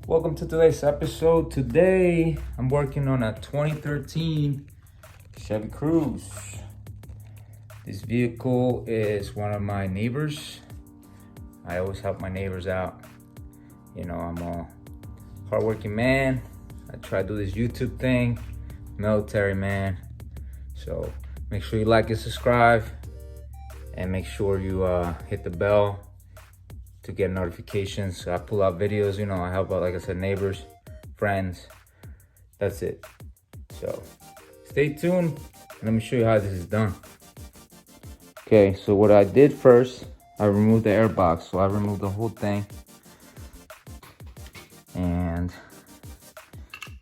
Welcome to today's episode. Today I'm working on a 2013 Chevy Cruze. This vehicle is one of my neighbors. I always help my neighbors out. You know, I'm a hardworking man. I try to do this YouTube thing, military man. So make sure you like and subscribe, and make sure you hit the bell to get notifications. So I pull out videos, you know, I help out, like I said, neighbors, friends. That's it. So stay tuned. Let me show you how this is done. Okay, so what I did first, I removed the air box. So I removed the whole thing and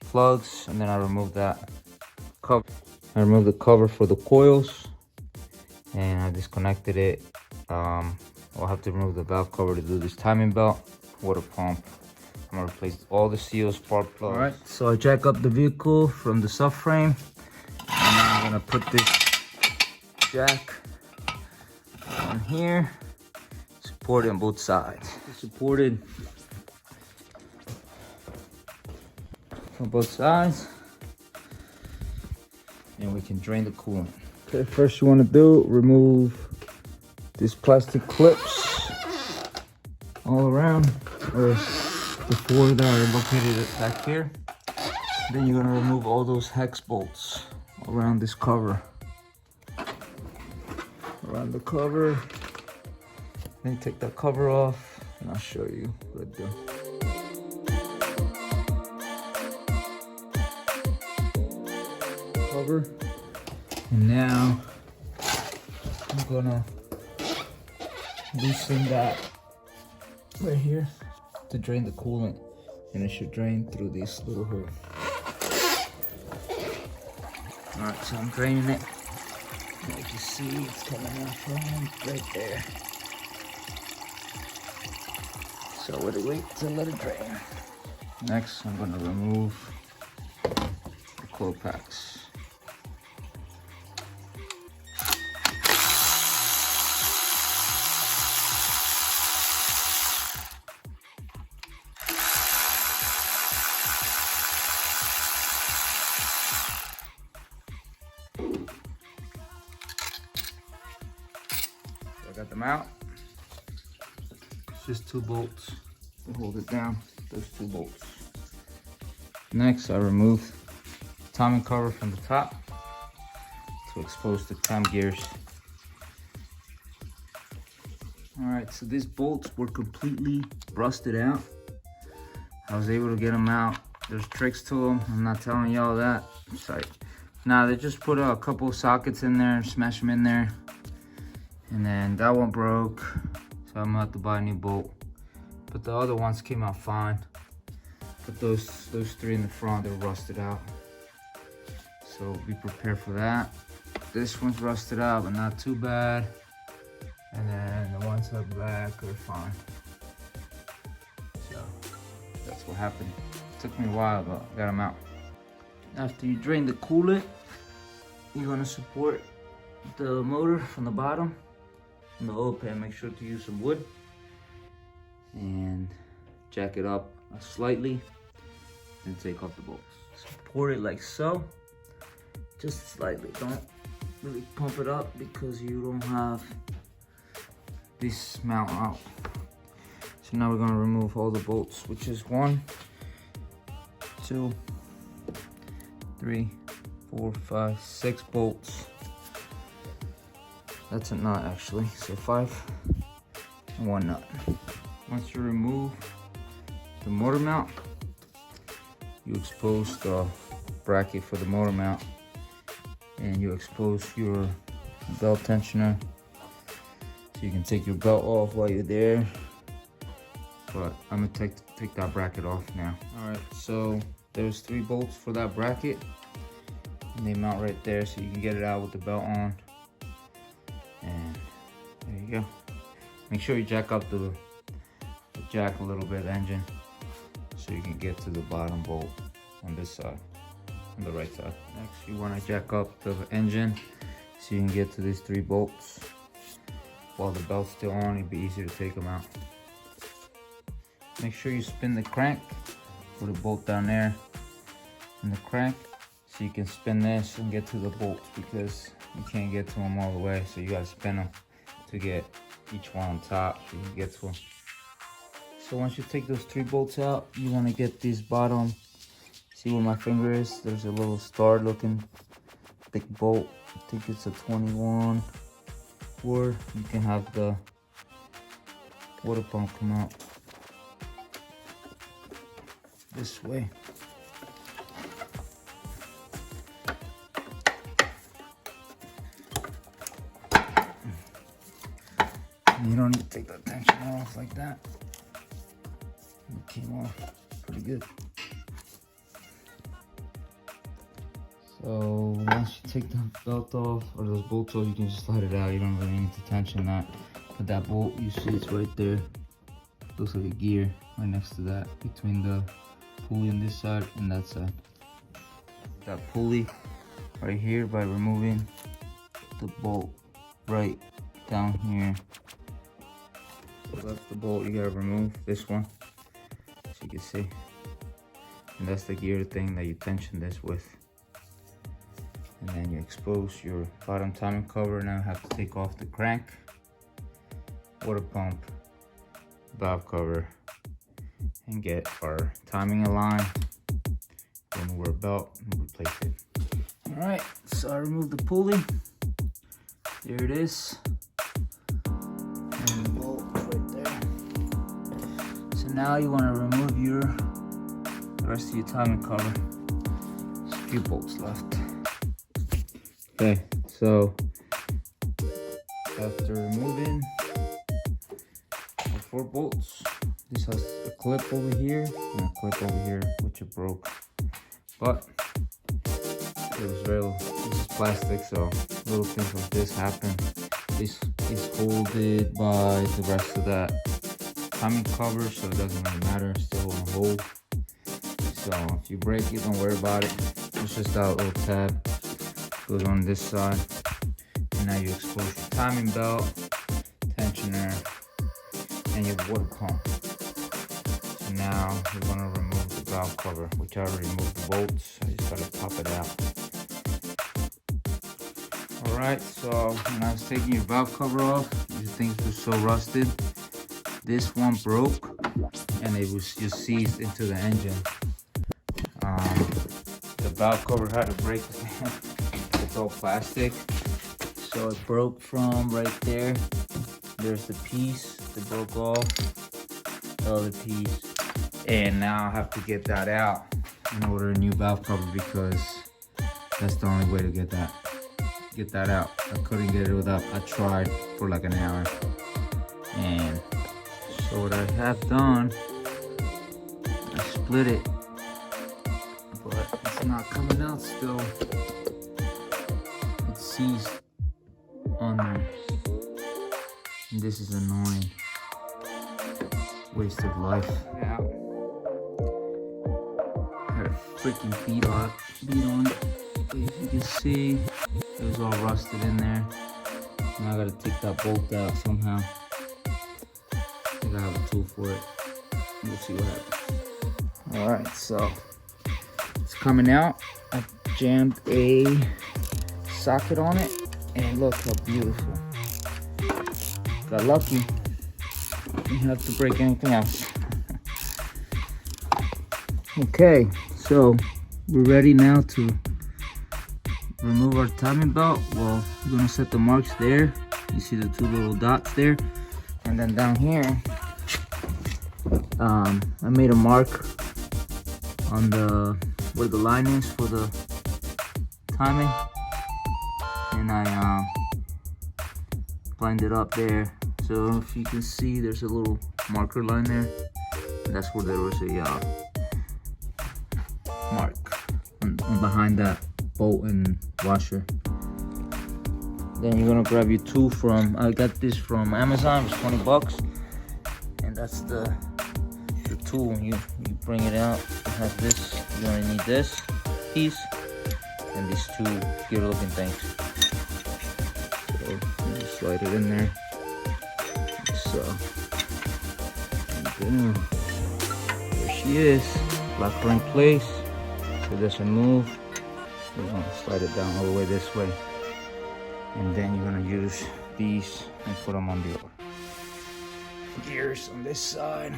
plugs, and then I removed that cover. I removed the cover for the coils, and I disconnected it. I'll have to remove the valve cover to do this timing belt, water pump. I'm gonna replace all the seals, spark plugs. All right, so I jack up the vehicle from the subframe, and I'm gonna put this jack on here, supported on both sides. It's supported from both sides, and we can drain the coolant. Okay, first you wanna do, remove these plastic clips all around, or the four that are located back here. Then you're gonna remove all those hex bolts around this cover. Around the cover. Then take that cover off, and I'll show you what I do. Cover. And now I'm gonna loosen that right here to drain the coolant, and it should drain through this little hole. All right, so I'm draining it. And as you see, it's coming out from right there. So we'll wait to let it drain. Next, I'm gonna remove the coil packs. I got them out. It's just 2 bolts to hold it down, those 2 bolts. Next, I remove the timing cover from the top to expose the cam gears. All right, so these bolts were completely rusted out. I was able to get them out. There's tricks to them. I'm not telling y'all that. Sorry. Nah, they just put a couple of sockets in there, smash them in there. And then that one broke, so I'm gonna have to buy a new bolt. But the other ones came out fine. But those 3 in the front, they're rusted out. So be prepared for that. This one's rusted out, but not too bad. And then the ones at the back are fine. So that's what happened. It took me a while, but I got them out. After you drain the coolant, you're gonna support the motor from the bottom. And the oil pan, make sure to use some wood and jack it up slightly and take off the bolts. Support it like so, just slightly. Don't really pump it up because you don't have this mount out. So now we're gonna remove all the bolts, which is 1, 2, 3, 4, 5, 6 bolts. That's a nut actually, so 5 and 1 nut. Once you remove the motor mount, you expose the bracket for the motor mount, and you expose your belt tensioner. So you can take your belt off while you're there, but I'm gonna take that bracket off now. All right, so there's 3 bolts for that bracket, and they mount right there, so you can get it out with the belt on. And there you go. Make sure you jack up the jack a little bit, engine, so you can get to the bottom bolt on this side, on the right side. Next, you want to jack up the engine so you can get to these 3 bolts. While the belt's still on, it'd be easier to take them out. Make sure you spin the crank put a bolt down there in the crank, so you can spin this and get to the bolts, because you can't get to them all the way, so you gotta spin them to get each one on top so you can get to them. So once you take those 3 bolts out, you want to get this bottom, see where my finger is, there's a little star looking big bolt. I think it's a 21, or you can have the water pump come out this way. And you don't need to take the tension off like that. It came off pretty good. So once you take the belt off, or those bolts off, you can just slide it out. You don't really need to tension that. But that bolt, you see it's right there. Looks like a gear right next to that, between the pulley on this side and that side. That pulley right here, by removing the bolt right down here. So that's the bolt you gotta remove, this one, as you can see. And that's the gear thing that you tension this with. And then you expose your bottom timing cover. Now you have to take off the crank, water pump, valve cover, and get our timing aligned. Then we're belt and replace it. All right, so I removed the pulley. There it is. And the bolt right there. So now you want to remove the rest of your timing cover. There's a few bolts left. Okay, so after removing the 4 bolts, this has a clip over here and a clip over here, which it broke. But it was real. This is plastic, so little things like this happen. This is holded by the rest of that timing cover, so it doesn't really matter. It's still on hold. So if you break it, don't worry about it. It's just that little tab goes on this side. And now you expose your timing belt, tensioner, and your water pump. So now you're gonna remove the valve cover, which I already removed the bolts. I just gotta pop it out. Alright, so when I was taking your valve cover off, these things were so rusted. This one broke and it was just seized into the engine. The valve cover had to break. It's all plastic, so it broke from right there. There's the piece that broke off, the other piece, and now I have to get that out and order a new valve cover, because that's the only way to get that out. I couldn't get it without, I tried for like an hour. And so what I have done, I split it, but it's not coming out still. It's seized on there. And this is annoying. Waste of life. Yeah. Had a freaking bead on it. But if you can see, it was all rusted in there. Now I gotta take that bolt out somehow. I think I have a tool for it. We'll see what happens. Alright, so it's coming out. I jammed a socket on it, and look how beautiful. Got lucky. Didn't have to break anything else. Okay, so we're ready now to remove our timing belt. Well, we're gonna set the marks there. You see the 2 little dots there, and then down here, I made a mark on where the line is for the timing, and I lined it up there. So if you can see, there's a little marker line there, and that's where there was a mark behind that bolt and washer. Then you're gonna grab your tool from, I got this from Amazon, it's 20 bucks, and that's the tool. You bring it out, it has this, you're gonna need this piece and these 2 gear looking things. So you just slide it in there. So there she is. locker in place so it doesn't move. You're gonna slide it down all the way this way, and then you're gonna use these and put them on the gears on this side.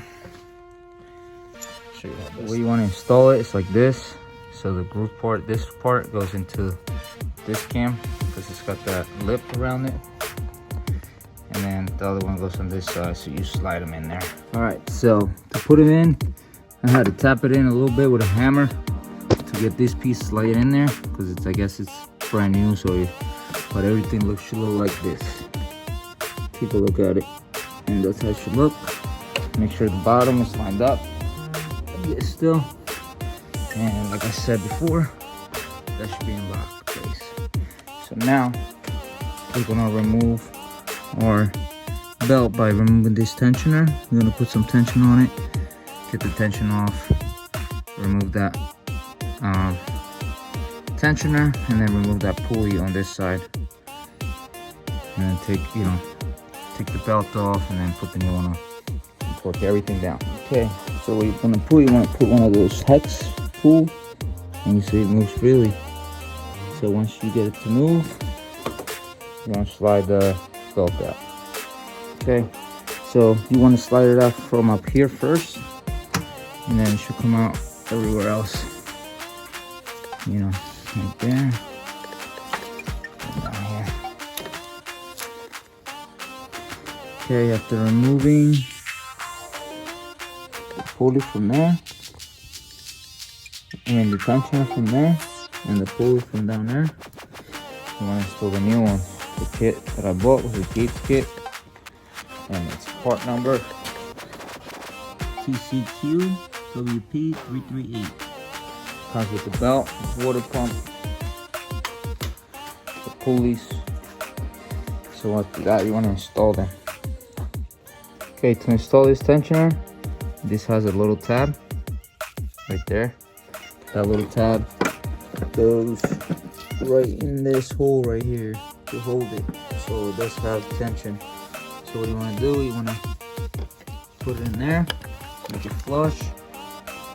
Show you how the way you want to install it. It's like this. So the groove part, this part goes into this cam because it's got that lip around it, and then the other one goes on this side, so you slide them in there. All right, so to put it in, I had to tap it in a little bit with a hammer to get this piece slide in there, because I guess it's brand new, so but everything should look like this. Take a look at it, and that's how it should look. Make sure the bottom is lined up. Yes, still. And like I said before, that should be in lock place. So now we're gonna remove our belt by removing this tensioner. We're gonna put some tension on it, get the tension off, remove that tensioner, and then remove that pulley on this side. And then take the belt off, and then put the new one on and torque everything down. Okay, so what you're gonna put, you wanna put one of those hex pull, and you see it moves freely. So once you get it to move, you're gonna slide the belt out. Okay, so you want to slide it out from up here first, and then it should come out everywhere else. You know, right there, and down here. Okay, after removing the pulley from there, and the tensioner from there, and the pulley from down there, you want to install the new one. The kit that I bought was a Gates kit, and it's part number TCQ WP338. Comes with the belt, water pump, the pulleys. So after that, you want to install them. Okay, to install this tensioner, this has a little tab right there. That little tab goes right in this hole right here to hold it, so it does have tension. So what you want to do, you want to put it in there, make it flush,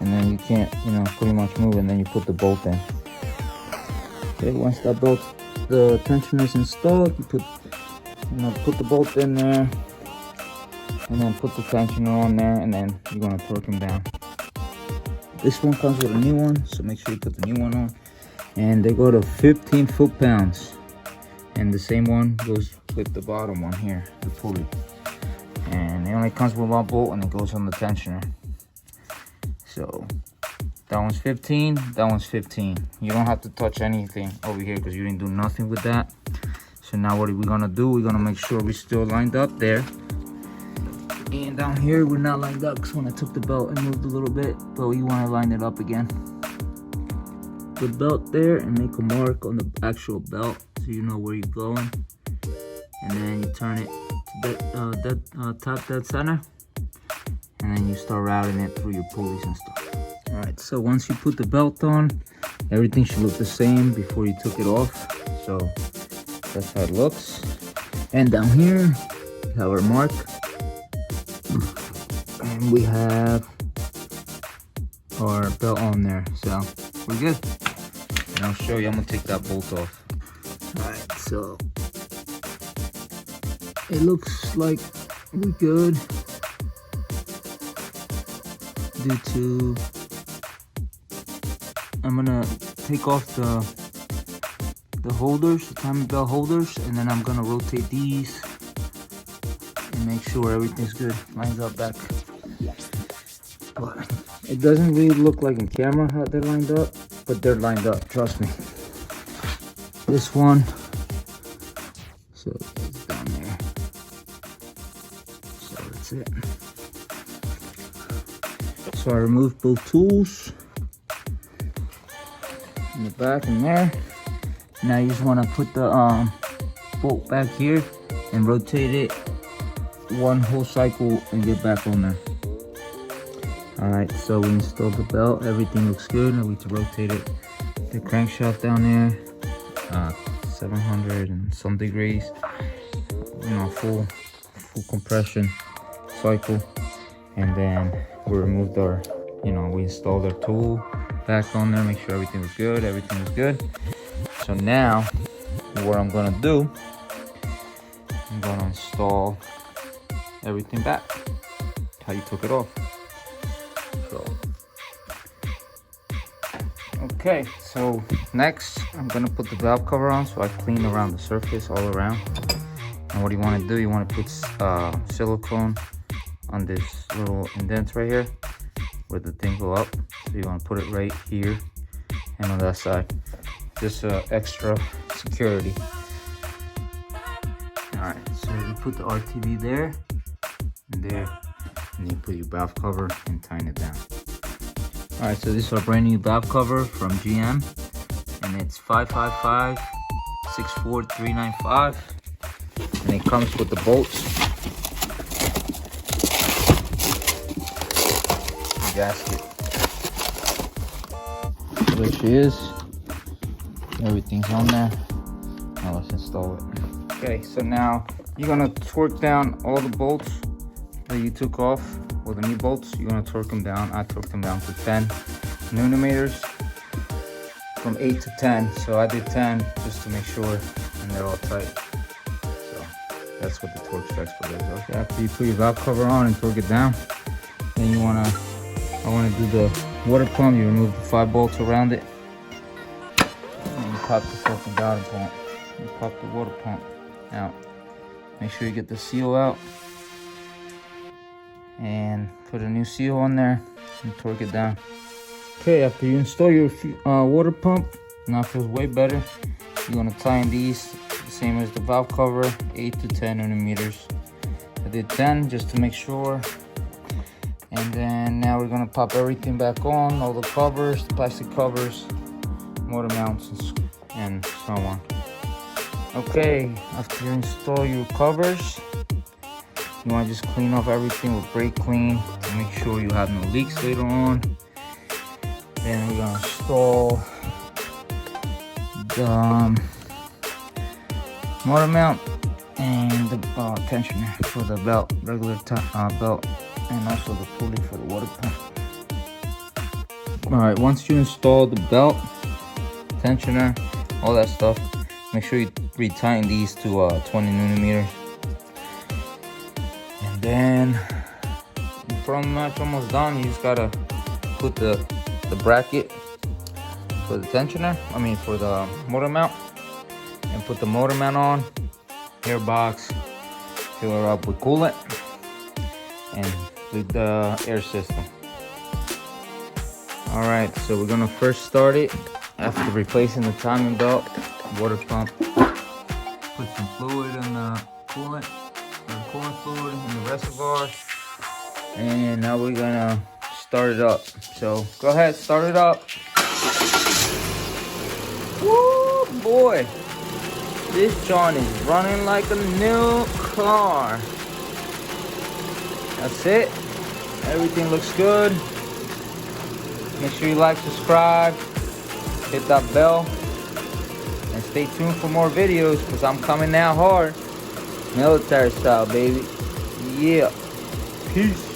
and then you can't, pretty much move, and then you put the bolt in. Okay, once that bolt, the tensioner is installed, you put the bolt in there, and then put the tensioner on there, and then you're gonna torque them down. This one comes with a new one, so make sure you put the new one on. And they go to 15 foot-pounds. And the same one goes with the bottom one here, the pulley. And it only comes with one bolt, and it goes on the tensioner. So that one's 15, that one's 15. You don't have to touch anything over here because you didn't do nothing with that. So now what are we gonna do? We're gonna make sure we're still lined up there. And down here, we're not lined up because when I took the belt, it moved a little bit, but we want to line it up again. Put belt there and make a mark on the actual belt so you know where you're going. And then you turn it to top dead center, and then you start routing it through your pulleys and stuff. All right, so once you put the belt on, everything should look the same before you took it off. So that's how it looks. And down here, we have our mark. And we have our belt on there, so we're good. And I'll show you, I'm gonna take that bolt off. Alright, so it looks like we're good due to, I'm gonna take off the holders, the timing belt holders, and then I'm gonna rotate these and make sure everything's good, lines up back. But it doesn't really look like in camera how they're lined up, but they're lined up, trust me. This one, so it's down there. So that's it. So I removed both tools in the back and there. Now you just want to put the bolt back here and rotate it one whole cycle and get back on there. Alright, so we installed the belt, everything looks good. Now we need to rotate it, the crankshaft down there, 700 and some degrees, full compression cycle. And then we removed our you know, we installed our tool back on there, make sure everything was good. Everything was good. So now, what I'm gonna do, I'm gonna install everything back. How you took it off. So, okay, so next I'm gonna put the valve cover on so I clean around the surface all around. And what you want to do, you want to put silicone on this little indent right here where the thing go up. So you want to put it right here and on that side, just extra security. Alright, so you put the RTV there and there, and you put your valve cover and tighten it down. Alright, so this is our brand new valve cover from GM, and it's 555-64395, and it comes with the bolts, the gasket. So there she is. Everything's on there. Now let's install it. Okay, so now you're gonna torque down all the bolts that you took off, or the new bolts. You're gonna torque them down. I torqued them down to 10 nanometers from 8 to 10. So I did 10 just to make sure, and they're all tight. So that's what the torque specs for those. Okay, after you put your valve cover on and torque it down, then I wanna do the water pump. You remove the 5 bolts around it, and you pop the fucking water pump. You pop the water pump out. Make sure you get the seal out and put a new seal on there and torque it down. Okay, after you install your water pump, now it feels way better. You're gonna tighten these the same as the valve cover, 8 to 10 nanometers. I did 10 just to make sure. And then now we're gonna pop everything back on, all the covers, the plastic covers, motor mounts, and so on. Okay, after you install your covers, you want to just clean off everything with brake clean to make sure you have no leaks later on. Then we're gonna install the motor mount and the tensioner for the belt, regular belt, and also the pulley for the water pump. All right, once you install the belt, tensioner, all that stuff, make sure you retighten these to 20 nanometers. And then you're pretty much almost done. You just gotta put the bracket for the tensioner, for the motor mount, and put the motor mount on, air box, fill her up with coolant, and with the air system. All right, so we're gonna first start it after replacing the timing belt, water pump. Put some fluid in the coolant, fluid in the reservoir, and now we're gonna start it up. So go ahead, start it up. Woo, boy, this John is running like a new car. That's it. Everything looks good. Make sure you like, subscribe, hit that bell, and stay tuned for more videos, because I'm coming out hard. Military style, baby. Yeah. Peace.